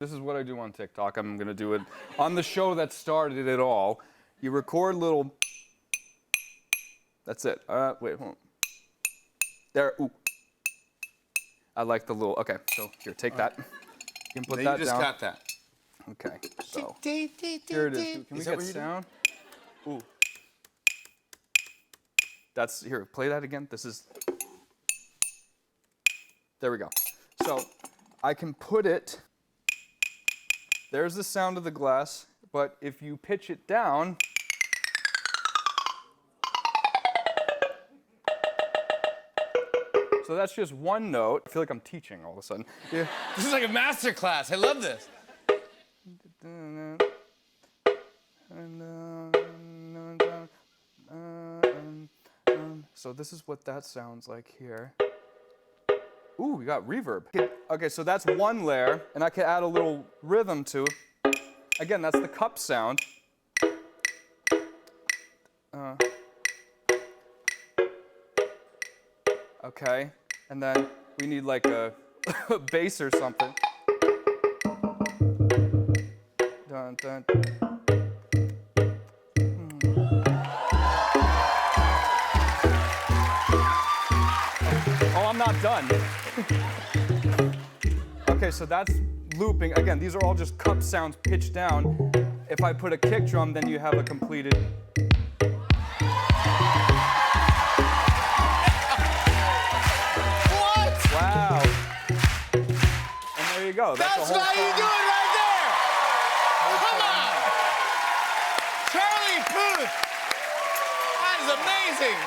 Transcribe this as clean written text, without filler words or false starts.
This is what I do on TikTok. I'm gonna do it on the show that started it all. You record little. That's it. Wait, hold on. There. Ooh. I like the little. Okay, so here, take that. You can put that down. You just got that. Okay, so here it is. Can we get sound? Ooh. That's here. Play that again. This is. There we go. So I can put it. There's the sound of the glass, but if you pitch it down, so that's just one note. I feel like I'm teaching all of a sudden. Yeah. This is like a masterclass. I love this. So this is what that sounds like here. Ooh, we got reverb. Okay, so that's one layer, and I can add a little rhythm to. Again, that's the cup sound. Okay, and then we need like a bass or something. Dun, dun. Oh, I'm not done. Okay, so that's looping. Again, these are all just cup sounds pitched down. If I put a kick drum, then you have a completed. What? Wow. And there you go. That's the whole how you do it right there. Come on. Charlie Puth. That is amazing.